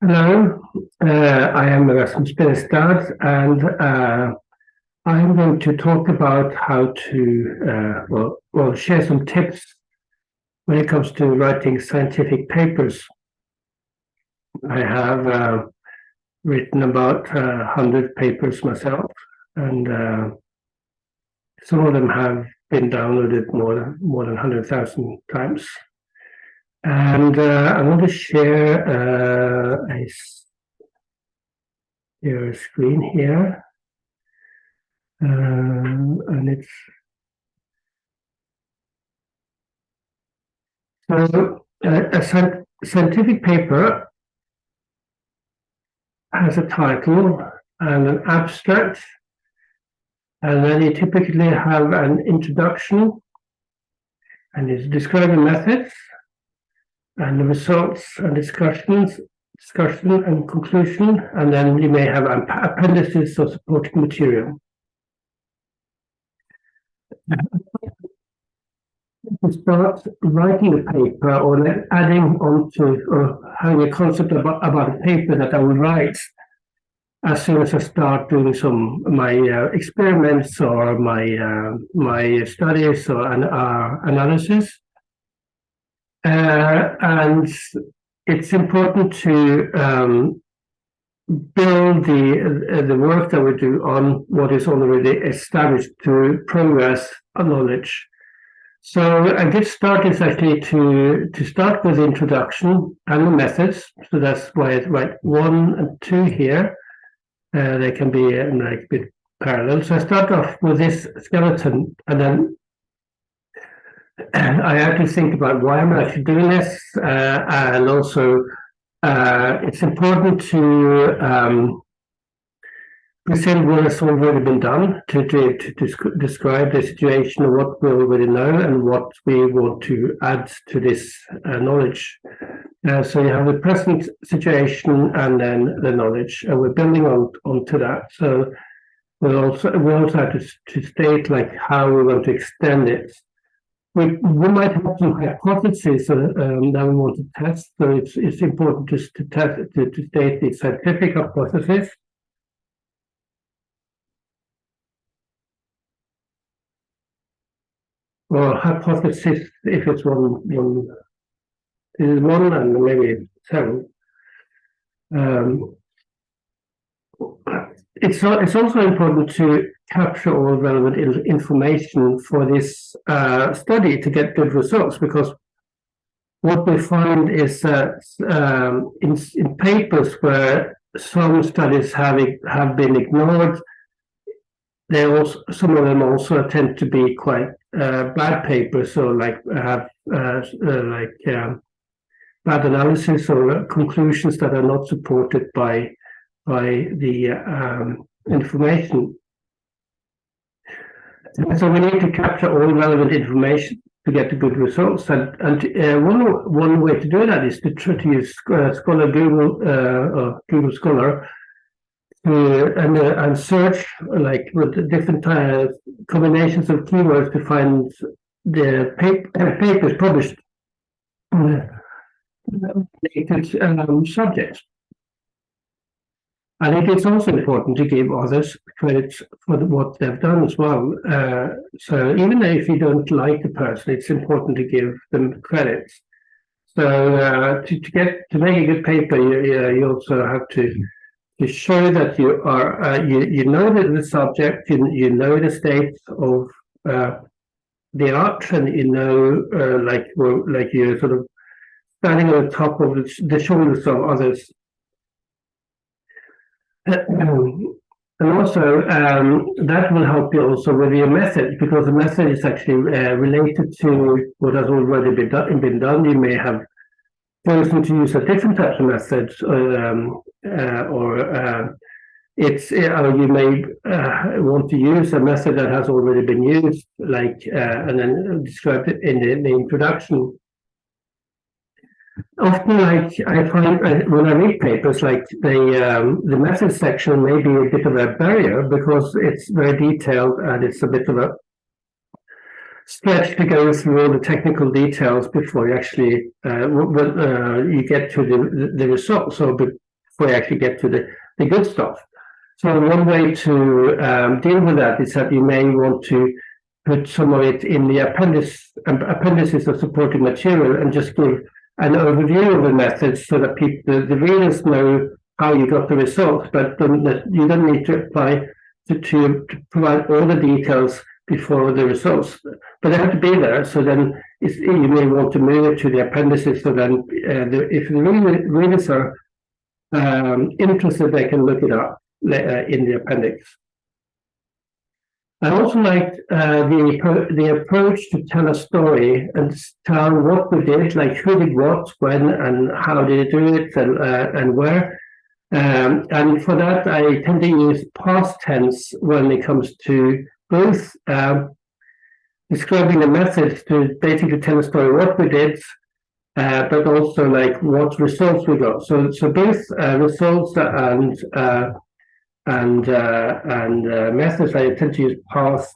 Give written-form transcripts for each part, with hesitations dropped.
Hello, I am Rasmus Benestad, and I'm going to talk about how to, share some tips when it comes to writing scientific papers. I have written about 100 papers myself, and some of them have been downloaded more than 100,000 times. And I want to share a screen here, and it's so a scientific paper has a title and an abstract, and then you typically have an introduction, and it's describing methods and the results and discussion and conclusion, and then you may have appendices or supporting material. To start writing a paper or adding on to or having a concept about a paper that I will write as soon as I start doing my experiments or my studies or analysis. And it's important to build the work that we do on what is already established to progress our knowledge. So a good start is actually to start with the introduction and the methods. So that's why I write 1 and 2 here. They can be like a bit parallel. So I start off with this skeleton, and then I have to think about why I'm actually doing this, and also it's important to present what has already been done, to describe the situation of what we already know and what we want to add to this knowledge. So you have the present situation and then the knowledge, and we're building onto that. So we also have to state like how we want to extend it. We might have some hypotheses that we want to test. So it's important to state the scientific hypothesis. Or hypothesis if it's one and maybe several. It's also important to capture all relevant information for this study to get good results, because what we find is that in papers where some studies have been ignored, some of them also tend to be quite bad papers, or have bad analysis or conclusions that are not supported by the information. So we need to capture all relevant information to get the good results. And one way to do that is to try to use Google Scholar and search like with different combinations of keywords to find the papers published related subjects. I think it's also important to give others credit for what they've done as well. So even if you don't like the person, it's important to give them credit. So to make a good paper, you also have to show that you are you know the subject, you know the state of the art, and you know like you're sort of standing on the top of the shoulders of others. And also that will help you also with your method, because the method is actually related to what has already been done. You may have chosen to use a different type of methods, or you may want to use a method that has already been used, and then described it in the introduction. Often, I find when I read papers, the method section may be a bit of a barrier because it's very detailed and it's a bit of a stretch to go through all the technical details before you actually you get to the results. So before you actually get to the good stuff. So one way to deal with that is that you may want to put some of it in the appendices of supporting material and just give an overview of the methods so that the readers know how you got the results, but you don't need to apply to provide all the details before the results, but they have to be there. So then you may want to move it to the appendices. So then if the readers are interested, they can look it up in the appendix. I also liked the approach to tell a story and tell what we did, like who did what, when, and how did it do it, and where. And for that, I tend to use past tense when it comes to both describing the methods to basically tell a story what we did, but also like what results we got. So both results and methods, I tend to use past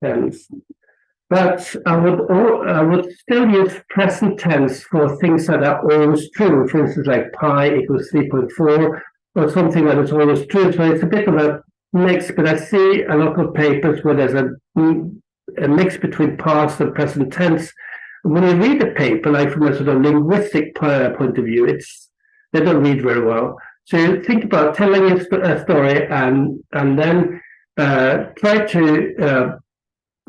tense. But I would still use present tense for things that are always true. For instance, like pi equals 3.4 or something that is always true. So it's a bit of a mix, but I see a lot of papers where there's a mix between past and present tense. When you read a paper, like from a sort of linguistic point of view, they don't read very well. So think about telling a story and then try to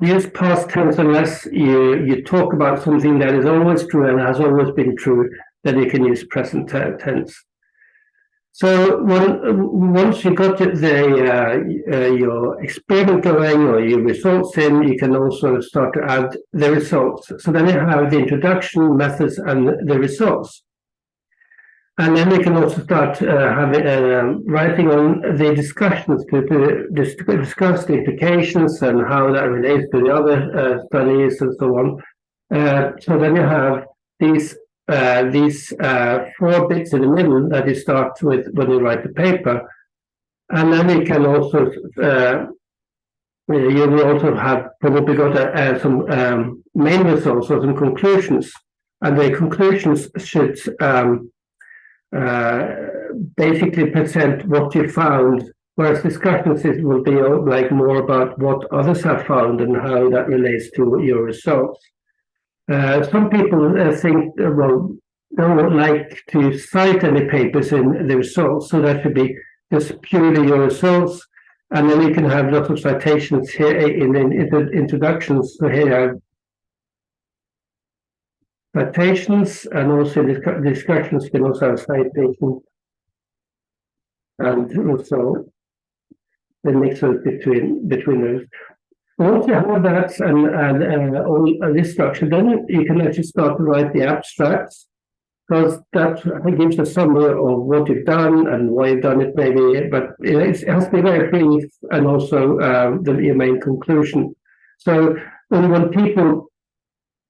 use past tense unless you talk about something that is always true and has always been true, then you can use present tense. So once you got your experiment going or your results in, you can also start to add the results. So then you have the introduction, methods, and the results. And then we can also start writing on the discussions to discuss the implications and how that relates to the other studies and so on. So then you have these 4 bits in the middle that you start with when you write the paper. And then you can also, you will also have probably got some main results or some conclusions. And the conclusions should basically present what you found, whereas discussions will be like more about what others have found and how that relates to your results. Some people don't like to cite any papers in the results, so that should be just purely your results, and then you can have lots of citations here in the introductions. So here I have citations, and also discussions can also have citations, and also the mixes between those. Once you have that and all this structure, then you can actually start to write the abstracts, because that gives a summary of what you've done and why you've done it, maybe, but it has to be very brief, and also your main conclusion. So when people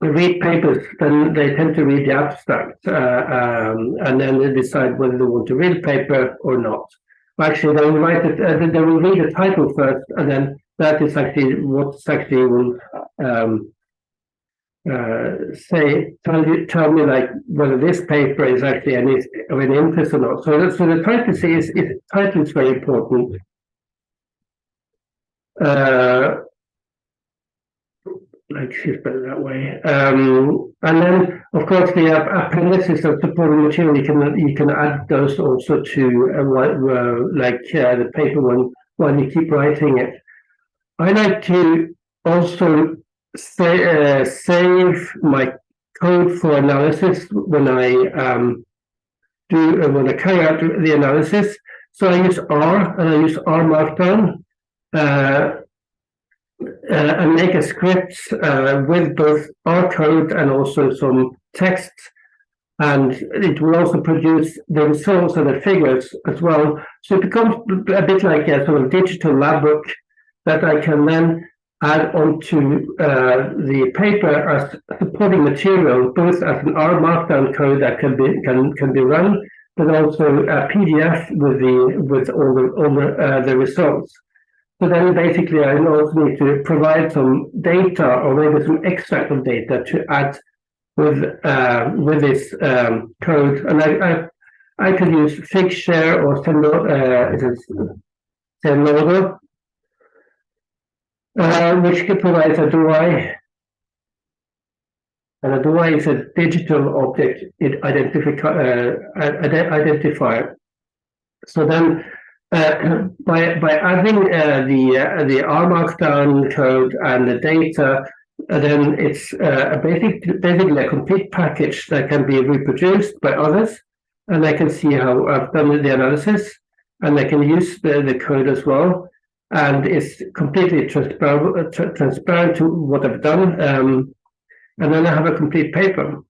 read papers, then they tend to read the abstract, and then they decide whether they want to read the paper or not. Actually, they will write it. They will read the title first, and then that is actually what actually will tell me like whether this paper is actually of any interest or not. So the title title is very important. Like shift it that way, and then of course the appendices of supporting material, you can add those also to the paper when you keep writing it. I like to also save my code for analysis when I carry out the analysis. So I use R, and I use R Markdown. And make a script with both R code and also some text, and it will also produce the results and the figures as well. So it becomes a bit like a sort of digital lab book that I can then add onto the paper as supporting material, both as an R Markdown code that can be run, but also a PDF with all the results. So then basically I also need to provide some data or maybe some extract of data to add with this code. And I could use Figshare or Zenodo, which provides a DOI. And a DOI is a digital object identifier. So then, by adding the R Markdown code and the data, then it's basically a complete package that can be reproduced by others, and I can see how I've done the analysis, and I can use the code as well, and it's completely transparent to what I've done, and then I have a complete paper,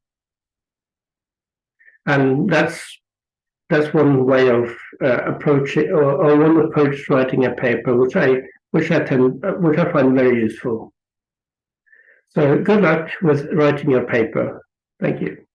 and that's one way of approaching, or one approach to writing a paper, which I find very useful. So good luck with writing your paper. Thank you.